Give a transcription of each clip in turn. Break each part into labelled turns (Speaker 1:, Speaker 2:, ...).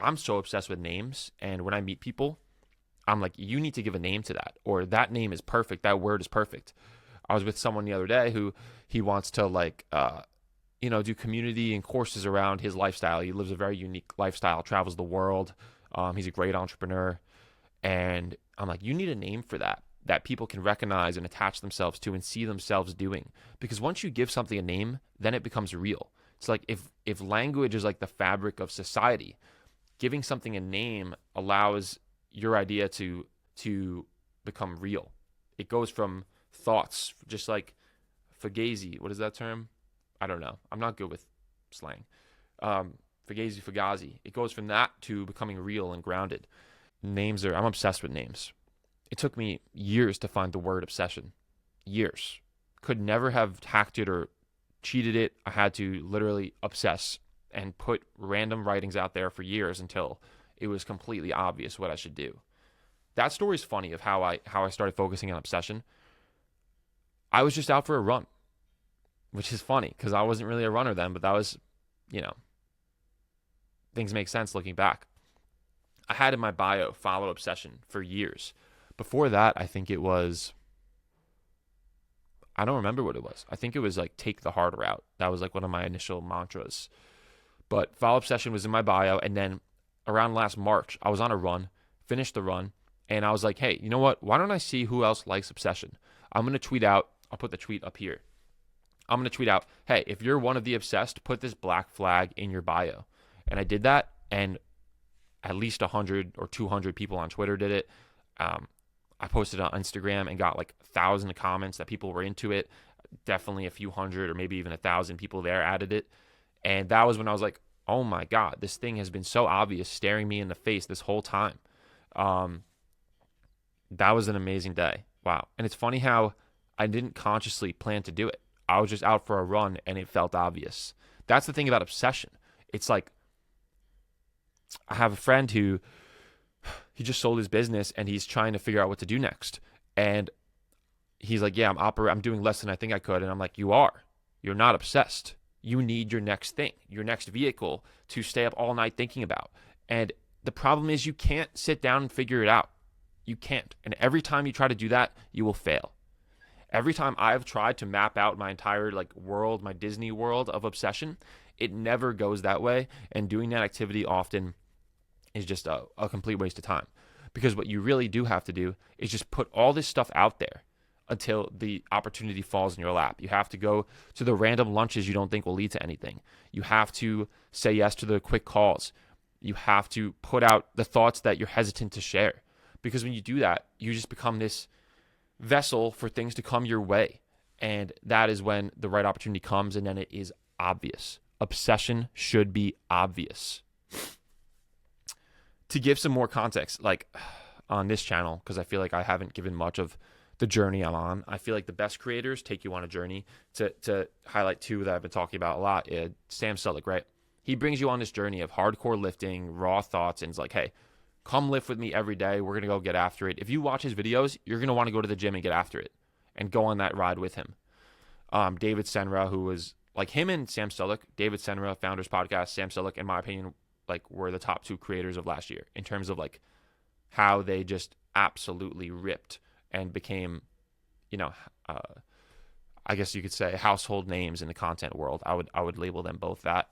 Speaker 1: I'm so obsessed with names. And when I meet people, I'm like, you need to give a name to that, or that name is perfect. That word is perfect. I was with someone the other day who he wants to like, do community and courses around his lifestyle. He lives a very unique lifestyle, travels the world. He's a great entrepreneur. And I'm like, you need a name for that people can recognize and attach themselves to and see themselves doing. Because once you give something a name, then it becomes real. It's like if language is like the fabric of society, giving something a name allows your idea to become real. It goes from thoughts, just like Fugazi. What is that term? I don't know. I'm not good with slang. Fugazi. It goes from that to becoming real and grounded. I'm obsessed with names. It took me years to find the word obsession. Years. Could never have hacked it or cheated it. I had to literally obsess and put random writings out there for years until it was completely obvious what I should do. That story is funny of how I started focusing on obsession. I was just out for a run, which is funny because I wasn't really a runner then, but that was, things make sense looking back. I had in my bio follow obsession for years. Before that, I think it was, I don't remember what it was. I think it was like take the hard route. That was like one of my initial mantras. But follow obsession was in my bio. And then around last March, I was on a run, finished the run, and I was like, hey, you know what? Why don't I see who else likes obsession? I'm going to tweet out, I'll put the tweet up here. I'm going to tweet out, hey, if you're one of the obsessed, put this black flag in your bio. And I did that, and at least 100 or 200 people on Twitter did it. I posted on Instagram and got like 1,000 comments that people were into it. Definitely a few hundred or maybe even 1,000 people there added it. And that was when I was like, oh my God, this thing has been so obvious, staring me in the face this whole time. That was an amazing day. Wow. And it's funny how I didn't consciously plan to do it. I was just out for a run and it felt obvious. That's the thing about obsession. It's like, I have a friend who he just sold his business and he's trying to figure out what to do next. And he's like, yeah, I'm doing less than I think I could. And I'm like, you are. You're not obsessed. You need your next thing, your next vehicle to stay up all night thinking about. And the problem is you can't sit down and figure it out. You can't. And every time you try to do that, you will fail. Every time I've tried to map out my entire world, my Disney world of obsession, it never goes that way. And doing that activity often is just a complete waste of time. Because what you really do have to do is just put all this stuff out there until the opportunity falls in your lap. You have to go to the random lunches you don't think will lead to anything. You have to say yes to the quick calls. You have to put out the thoughts that you're hesitant to share. Because when you do that, you just become this vessel for things to come your way. And that is when the right opportunity comes, and then it is obvious. Obsession should be obvious. To give some more context, on this channel, because I feel like I haven't given much of the journey I'm on. I feel like the best creators take you on a journey. To highlight two that I've been talking about a lot, Sam Sulek, right? He brings you on this journey of hardcore lifting, raw thoughts, and it's like, hey, come lift with me every day. We're going to go get after it. If you watch his videos, you're going to want to go to the gym and get after it and go on that ride with him. David Senra, who was like him and Sam Sulek, David Senra, Founders Podcast, Sam Sulek, in my opinion, were the top two creators of last year in terms of how they just absolutely ripped and became, I guess you could say household names in the content world. I would label them both that.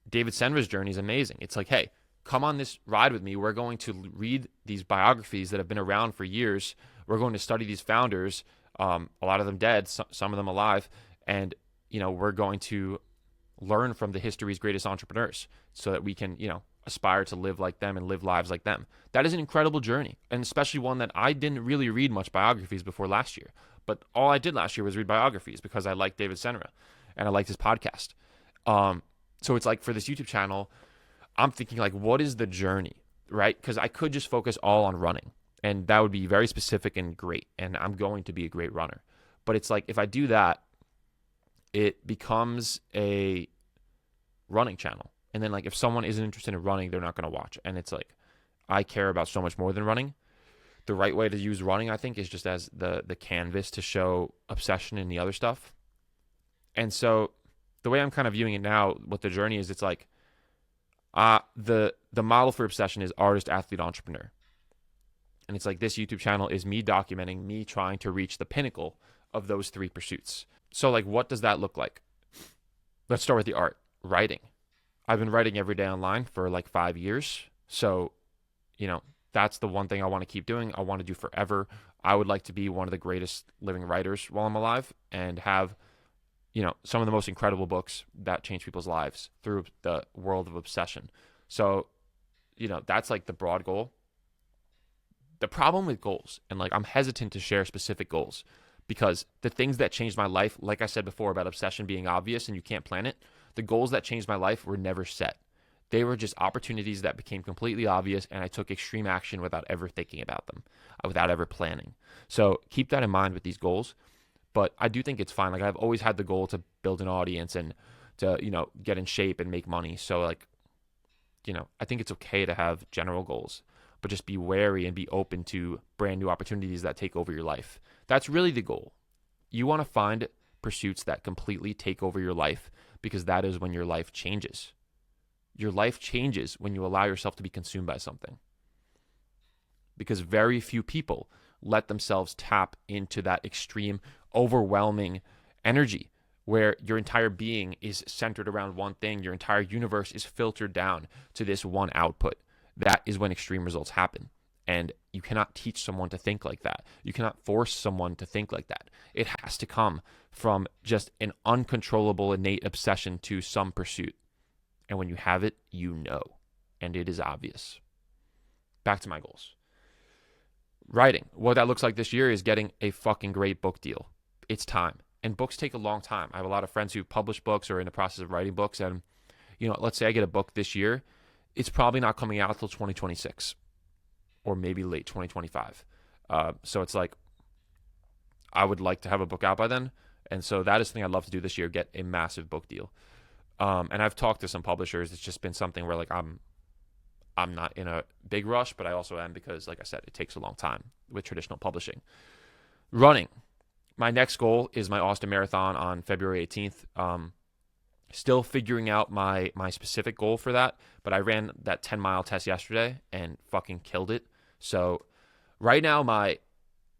Speaker 1: David Senra's journey is amazing. It's like, hey, come on this ride with me. We're going to read these biographies that have been around for years. We're going to study these founders, a lot of them dead, some of them alive, and we're going to learn from the history's greatest entrepreneurs so that we can, aspire to live like them and live lives like them. That is an incredible journey, and especially one that I didn't really read much biographies before last year. But all I did last year was read biographies because I liked David Senra and I liked his podcast. So it's for this YouTube channel, I'm thinking what is the journey, right? Because I could just focus all on running, and that would be very specific and great, and I'm going to be a great runner. But it's if I do that, it becomes a running channel. And then if someone isn't interested in running, they're not going to watch. And it's I care about so much more than running. The right way to use running, I think, is just as the canvas to show obsession and the other stuff. And so the way I'm kind of viewing it now, what the journey is, it's The model for Obsession is artist, athlete, entrepreneur. And it's like this YouTube channel is me documenting me trying to reach the pinnacle of those three pursuits. So like, what does that look like? Let's start with the art. Writing. I've been writing every day online for like 5 years. So, that's the one thing I want to keep doing. I want to do forever. I would like to be one of the greatest living writers while I'm alive and have, some of the most incredible books that change people's lives through the world of obsession. So, that's like the broad goal. The problem with goals, and like I'm hesitant to share specific goals because the things that changed my life, like I said before about obsession being obvious and you can't plan it, the goals that changed my life were never set. They were just opportunities that became completely obvious, and I took extreme action without ever thinking about them, without ever planning. So keep that in mind with these goals. But I do think it's fine. Like I've always had the goal to build an audience and to, get in shape and make money. So like, I think it's okay to have general goals, but just be wary and be open to brand new opportunities that take over your life. That's really the goal. You want to find pursuits that completely take over your life because that is when your life changes. Your life changes when you allow yourself to be consumed by something. Because very few people let themselves tap into that extreme, overwhelming energy where your entire being is centered around one thing. Your entire universe is filtered down to this one output. That is when extreme results happen. And you cannot teach someone to think like that. You cannot force someone to think like that. It has to come from just an uncontrollable innate obsession to some pursuit. And when you have it, and it is obvious. Back to my goals. Writing. What that looks like this year is getting a fucking great book deal. It's time. And books take a long time. I have a lot of friends who publish books or are in the process of writing books. And, let's say I get a book this year. It's probably not coming out until 2026 or maybe late 2025. So it's like, I would like to have a book out by then. And so that is something I'd love to do this year, get a massive book deal. And I've talked to some publishers. It's just been something where like I'm not in a big rush, but I also am because, like I said, it takes a long time with traditional publishing. Running. My next goal is my Austin Marathon on February 18th. Still figuring out my specific goal for that, but I ran that 10-mile test yesterday and fucking killed it. So right now my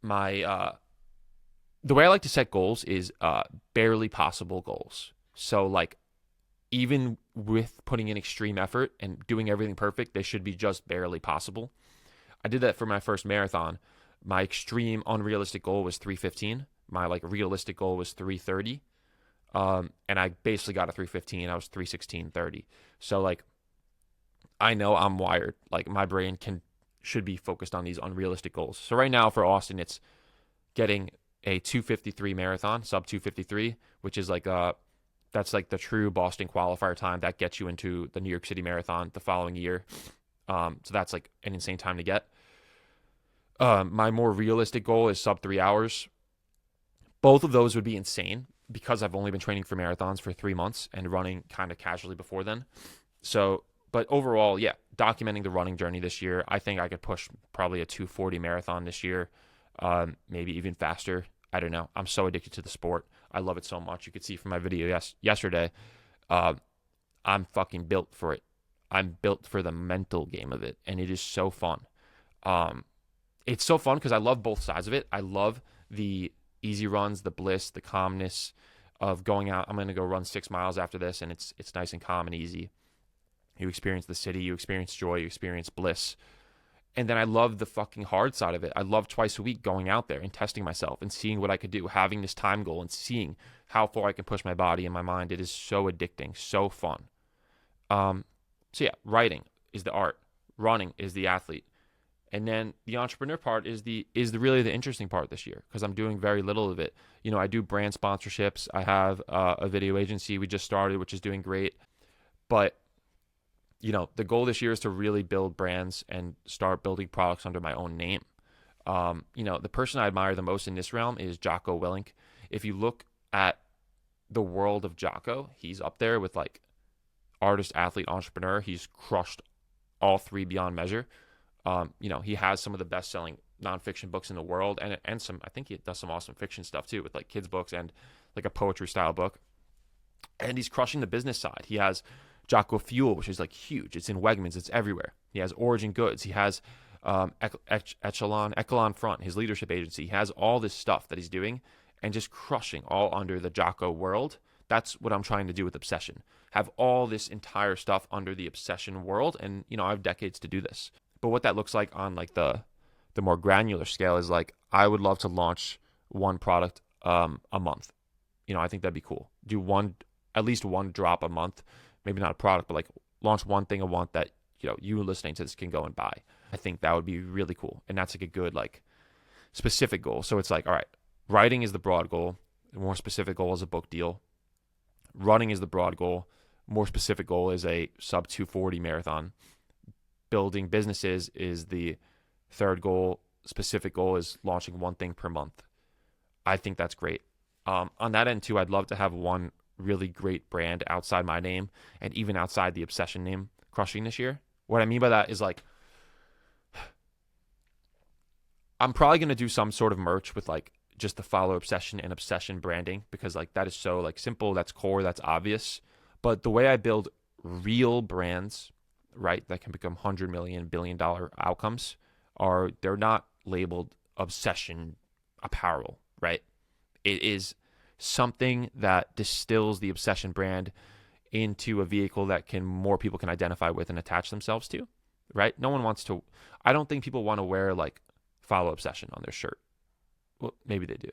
Speaker 1: the way I like to set goals is barely possible goals. So like even with putting in extreme effort and doing everything perfect, they should be just barely possible. I did that for my first marathon. My extreme unrealistic goal was 3:15. My like realistic goal was 3:30. And I basically got a 3:15. I was 3:16:30. So like, I know I'm wired. Like my brain should be focused on these unrealistic goals. So right now for Austin, it's getting a 2:53 marathon, sub 2:53, which is like that's like the true Boston qualifier time that gets you into the New York City Marathon the following year. So that's like an insane time to get. My more realistic goal is sub 3 hours. Both of those would be insane because I've only been training for marathons for 3 months and running kind of casually before then. So, but overall, yeah, documenting the running journey this year, I think I could push probably a 2:40 marathon this year, maybe even faster. I don't know. I'm so addicted to the sport. I love it so much. You could see from my video yesterday, I'm fucking built for it. I'm built for the mental game of it, and it is so fun. It's so fun because I love both sides of it. I love the easy runs, the bliss, the calmness of going out. I'm going to go run 6 miles after this, and it's nice and calm and easy. You experience the city, you experience joy, you experience bliss. And then I love the fucking hard side of it. I love twice a week going out there and testing myself and seeing what I could do, having this time goal and seeing how far I can push my body and my mind. It is so addicting, so fun. So yeah, writing is the art, running is the athlete. And then the entrepreneur part is really the interesting part this year because I'm doing very little of it. I do brand sponsorships. I have a video agency we just started, which is doing great. But the goal this year is to really build brands and start building products under my own name. The person I admire the most in this realm is Jocko Willink. If you look at the world of Jocko, he's up there with like artist, athlete, entrepreneur. He's crushed all three beyond measure. He has some of the best-selling nonfiction books in the world, and some. I think he does some awesome fiction stuff too, with like kids books and like a poetry style book. And he's crushing the business side. He has Jocko Fuel, which is like huge. It's in Wegmans. It's everywhere. He has Origin Goods. He has Echelon Front, his leadership agency. He has all this stuff that he's doing and just crushing all under the Jocko world. That's what I'm trying to do with Obsession. Have all this entire stuff under the Obsession world. And, I have decades to do this. But what that looks like on like the more granular scale is like, I would love to launch one product a month. I think that'd be cool. Do at least one drop a month. Maybe not a product, but like launch one thing a month that, you listening to this can go and buy. I think that would be really cool. And that's like a good, like, specific goal. So it's like, all right, writing is the broad goal. The more specific goal is a book deal. Running is the broad goal. More specific goal is a sub 240 marathon. Building businesses is the third goal. Specific goal is launching one thing per month. I think that's great. On that end too, I'd love to have one really great brand outside my name and even outside the Obsession name crushing this year. What I mean by that is like, I'm probably going to do some sort of merch with like just the Follow Obsession and Obsession branding, because like that is so like simple, that's core, that's obvious. But the way I build real brands, right, that can become $100 million, $1 billion outcomes they're not labeled Obsession apparel, right? It is something that distills the Obsession brand into a vehicle that more people can identify with and attach themselves to, right? I don't think people want to wear like Follow Obsession on their shirt. Well, maybe they do.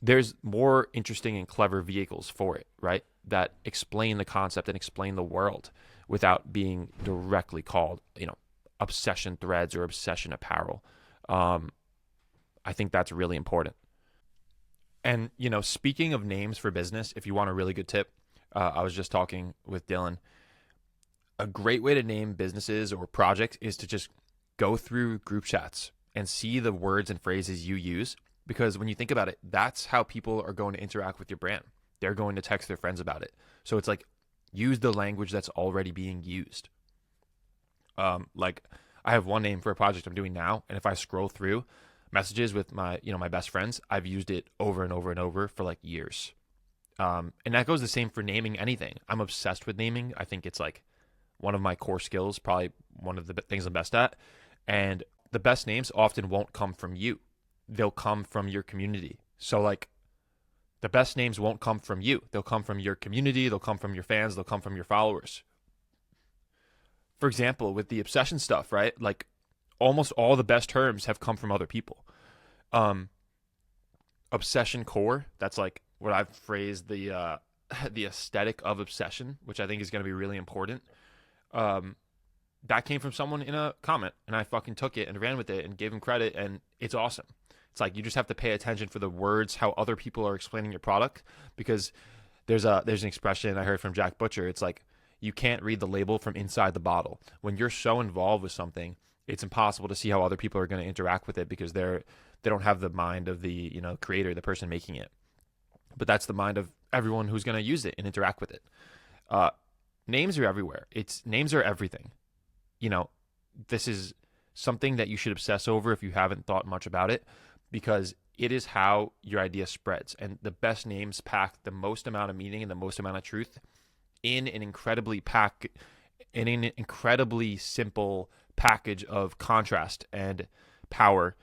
Speaker 1: There's more interesting and clever vehicles for it, right? That explain the concept and explain the world without being directly called, Obsession threads or Obsession apparel. I think that's really important. And, speaking of names for business, if you want a really good tip, I was just talking with Dylan. A great way to name businesses or projects is to just go through group chats and see the words and phrases you use. Because when you think about it, that's how people are going to interact with your brand. They're going to text their friends about it. So it's like, use the language that's already being used. Like I have one name for a project I'm doing now. And if I scroll through messages with my best friends, I've used it over and over and over for like years. And that goes the same for naming anything. I'm obsessed with naming. I think it's like one of my core skills, probably one of the things I'm best at. And the best names often won't come from you. They'll come from your community. So like the best names won't come from you. They'll come from your community. They'll come from your fans. They'll come from your followers. For example, with the Obsession stuff, right? Like almost all the best terms have come from other people. Obsession core, that's like what I've phrased the aesthetic of Obsession, which I think is going to be really important. That came from someone in a comment, and I fucking took it and ran with it and gave him credit, and it's awesome. It's like you just have to pay attention for the words, how other people are explaining your product, because there's an expression I heard from Jack Butcher. It's like you can't read the label from inside the bottle. When you're so involved with something, it's impossible to see how other people are going to interact with it because they don't have the mind of the creator, the person making it. But that's the mind of everyone who's going to use it and interact with it. Names are everywhere. Names are everything. This is something that you should obsess over if you haven't thought much about it, because it is how your idea spreads. And the best names pack the most amount of meaning and the most amount of truth in an incredibly simple package of contrast and power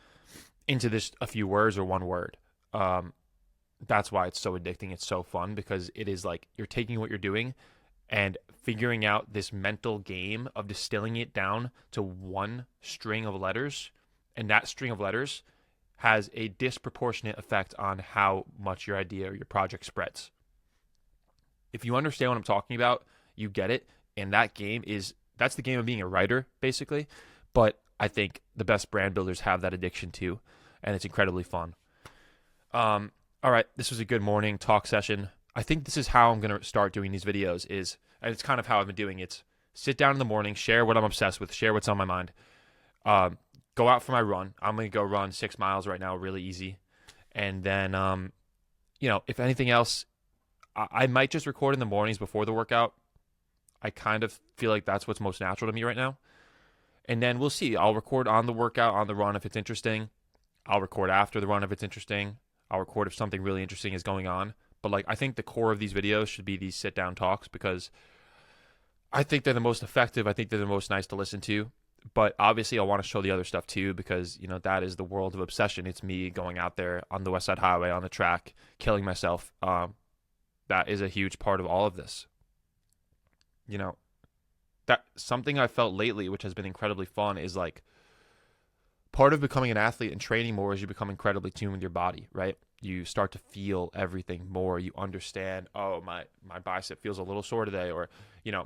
Speaker 1: into this a few words or one word. That's why it's so addicting. It's so fun, because it is like you're taking what you're doing and figuring out this mental game of distilling it down to one string of letters. And that string of letters has a disproportionate effect on how much your idea or your project spreads. If you understand what I'm talking about, you get it. And that's the game of being a writer, basically. But I think the best brand builders have that addiction too. And it's incredibly fun. All right, this was a good morning talk session. I think this is how I'm going to start doing these videos and it's kind of how I've been doing it. Sit down in the morning, share what I'm obsessed with, share what's on my mind. Go out for my run. I'm going to go run 6 miles right now, really easy. And then, if anything else, I might just record in the mornings before the workout. I kind of feel like that's what's most natural to me right now. And then we'll see. I'll record on the workout, on the run if it's interesting. I'll record after the run if it's interesting. I'll record if something really interesting is going on. But I think the core of these videos should be these sit-down talks, because I think they're the most effective. I think they're the most nice to listen to. But obviously, I want to show the other stuff too because, that is the world of obsession. It's me going out there on the West Side Highway on the track, killing myself. That is a huge part of all of this. You know, that something I felt lately, which has been incredibly fun, is like part of becoming an athlete and training more is you become incredibly tuned with your body, right? You start to feel everything more. You understand, oh, my bicep feels a little sore today, or,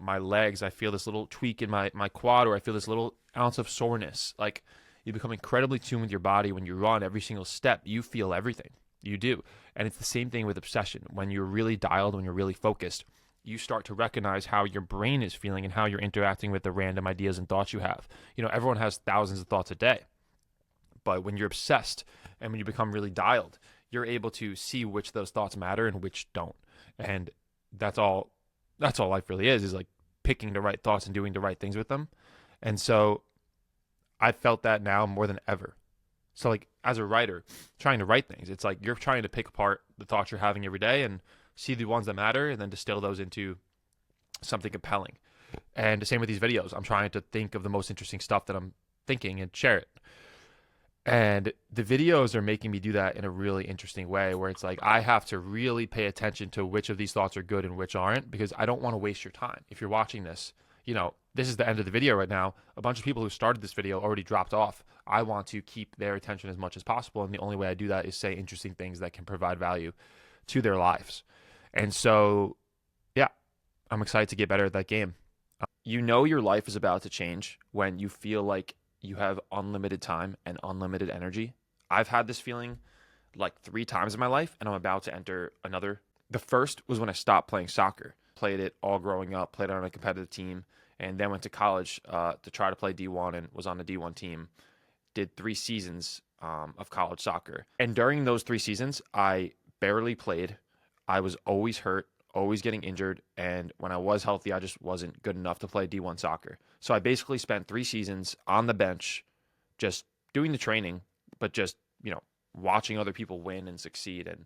Speaker 1: my legs, I feel this little tweak in my quad, or I feel this little ounce of soreness. Like, you become incredibly tuned with your body. When you run every single step, you feel everything. You do. And it's the same thing with obsession. When you're really dialed, when you're really focused, you start to recognize how your brain is feeling and how you're interacting with the random ideas and thoughts you have. Everyone has thousands of thoughts a day. But when you're obsessed and when you become really dialed, you're able to see which of those thoughts matter and which don't. And that's all life really is like picking the right thoughts and doing the right things with them. And so I felt that now more than ever. So like as a writer, trying to write things, it's like you're trying to pick apart the thoughts you're having every day and see the ones that matter and then distill those into something compelling. And the same with these videos. I'm trying to think of the most interesting stuff that I'm thinking and share it. And the videos are making me do that in a really interesting way where it's like I have to really pay attention to which of these thoughts are good and which aren't because I don't want to waste your time. If you're watching this, this is the end of the video right now. A bunch of people who started this video already dropped off. I want to keep their attention as much as possible. And the only way I do that is say interesting things that can provide value to their lives. And so, yeah, I'm excited to get better at that game. Your life is about to change when you feel like you have unlimited time and unlimited energy. I've had this feeling like 3 times in my life, and I'm about to enter another. The first was when I stopped playing soccer. Played it all growing up, played on a competitive team, and then went to college to try to play D1 and was on the D1 team. Did 3 seasons of college soccer. And during those 3 seasons, I barely played. I was always hurt, always getting injured, and when I was healthy, I just wasn't good enough to play D1 soccer. So I basically spent 3 seasons on the bench, just doing the training, but just, watching other people win and succeed. And,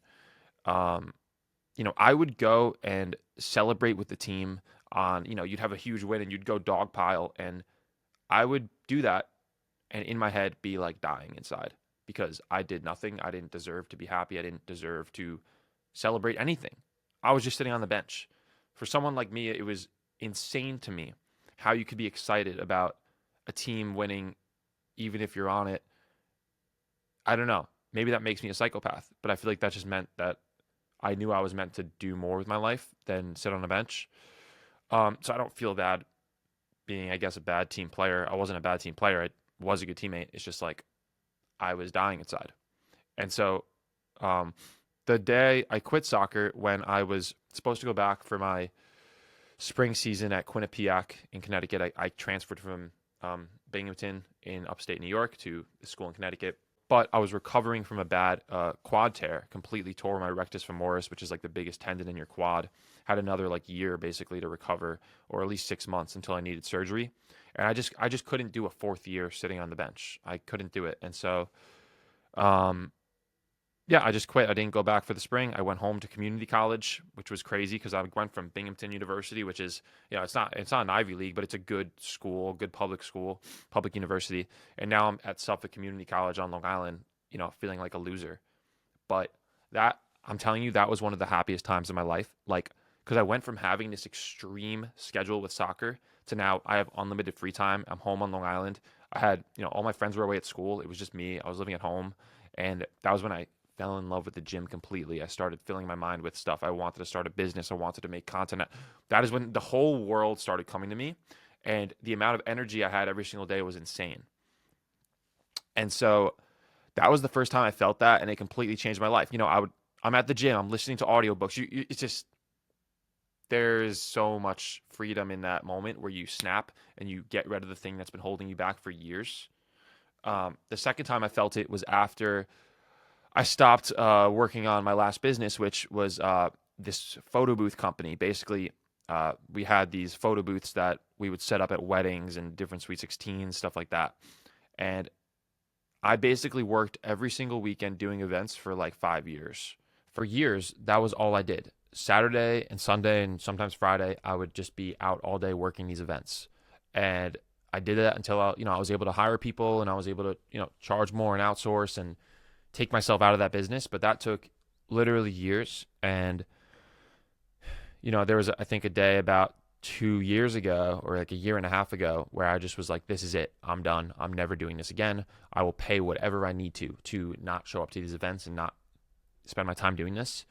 Speaker 1: I would go and celebrate with the team on, you'd have a huge win and you'd go dogpile. And I would do that and in my head be like dying inside because I did nothing. I didn't deserve to be happy. I didn't deserve to celebrate anything. I was just sitting on the bench. For someone like me, it was insane to me how you could be excited about a team winning even if you're on it. I don't know. Maybe that makes me a psychopath, but I feel like that just meant that I knew I was meant to do more with my life than sit on a bench. So I don't feel bad being, I guess, a bad team player. I wasn't a bad team player. I was a good teammate. It's just like I was dying inside. And so the day I quit soccer, when I was supposed to go back for my spring season at Quinnipiac in Connecticut, I transferred from Binghamton in upstate New York to the school in Connecticut. But I was recovering from a bad quad tear, completely tore my rectus femoris, which is like the biggest tendon in your quad. Had another like year basically to recover, or at least 6 months until I needed surgery. And I just couldn't do a 4th year sitting on the bench. I couldn't do it. And so yeah, I just quit. I didn't go back for the spring. I went home to community college, which was crazy because I went from Binghamton University, which is, it's not an Ivy League, but it's a good school, good public school, public university. And now I'm at Suffolk Community College on Long Island, feeling like a loser. But I'm telling you, that was one of the happiest times of my life. Like, because I went from having this extreme schedule with soccer to now I have unlimited free time. I'm home on Long Island. I had, all my friends were away at school. It was just me. I was living at home. And that was when I fell in love with the gym completely. I started filling my mind with stuff. I wanted to start a business. I wanted to make content. That is when the whole world started coming to me. And the amount of energy I had every single day was insane. And so that was the first time I felt that, and it completely changed my life. I'm at the gym. I'm listening to audiobooks. It's just, there's so much freedom in that moment where you snap and you get rid of the thing that's been holding you back for years. The second time I felt it was after I stopped working on my last business, which was this photo booth company. Basically, we had these photo booths that we would set up at weddings and different Sweet 16s, stuff like that. And I basically worked every single weekend doing events for like 5 years. For years, that was all I did. Saturday and Sunday and sometimes Friday, I would just be out all day working these events. And I did that until I was able to hire people and I was able to, charge more and outsource and take myself out of that business. But that took literally years. And, there was, I think, a day about 2 years ago or like a year and a half ago where I just was like, this is it. I'm done. I'm never doing this again. I will pay whatever I need to not show up to these events and not spend my time doing this.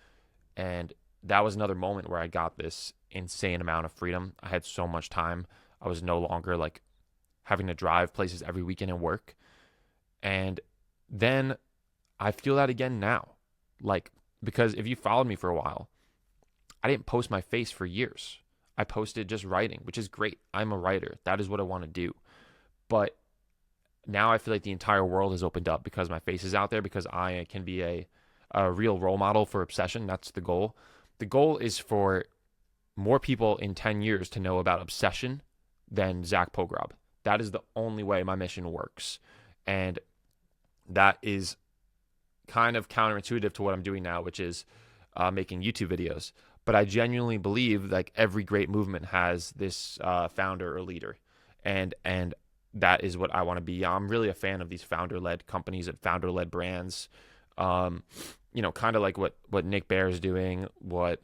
Speaker 1: And that was another moment where I got this insane amount of freedom. I had so much time. I was no longer like having to drive places every weekend and work. And then I feel that again now. Like, because if you followed me for a while, I didn't post my face for years. I posted just writing, which is great. I'm a writer. That is what I want to do. But now I feel like the entire world has opened up because my face is out there, because I can be a real role model for obsession. That's the goal. The goal is for more people in 10 years to know about obsession than Zach Pogrob. That is the only way my mission works. And that is kind of counterintuitive to what I'm doing now, which is making YouTube videos. But I genuinely believe like every great movement has this founder or leader. And that is what I want to be. I'm really a fan of these founder-led companies and founder-led brands. Kind of like what Nick Bare is doing, what,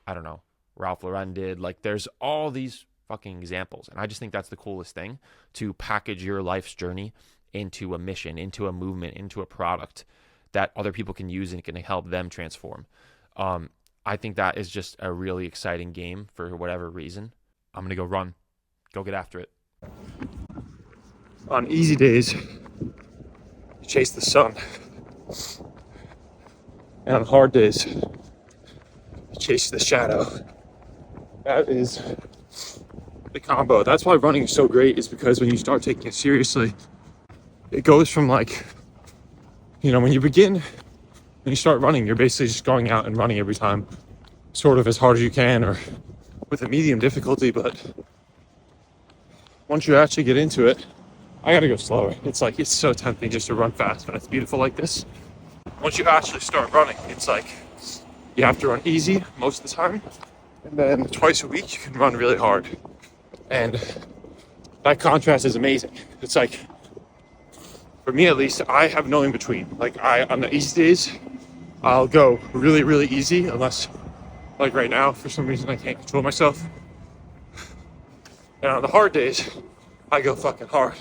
Speaker 1: I don't know, Ralph Lauren did. Like, there's all these fucking examples. And I just think that's the coolest thing, to package your life's journey into a mission, into a movement, into a product that other people can use and can help them transform. I think that is just a really exciting game for whatever reason. I'm going to go run, go get after it.
Speaker 2: On easy days, you chase the sun. And on hard days, you chase the shadow. That is the combo. That's why running is so great, is because when you start taking it seriously, it goes from like, when you start running, you're basically just going out and running every time, sort of as hard as you can or with a medium difficulty. But once you actually get into it, I gotta go slower. It's like, it's so tempting just to run fast when it's beautiful like this. Once you actually start running, it's like you have to run easy most of the time, and then twice a week you can run really hard. And that contrast is amazing. It's like, for me at least, I have no in between. Like, on the easy days, I'll go really, really easy, unless, like right now, for some reason I can't control myself. And on the hard days, I go fucking hard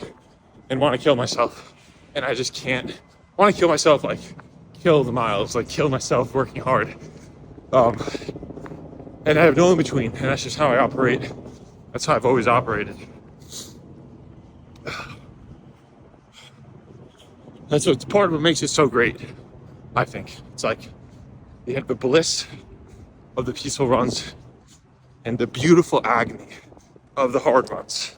Speaker 2: and want to kill myself. And I just can't. I want to kill myself, like, kill the miles, like, kill myself working hard. And I have no in between, and that's just how I operate. That's how I've always operated. That's what's part of what makes it so great, I think. It's like you have the bliss of the peaceful runs and the beautiful agony of the hard runs.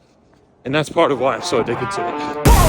Speaker 2: And that's part of why I'm so addicted to it.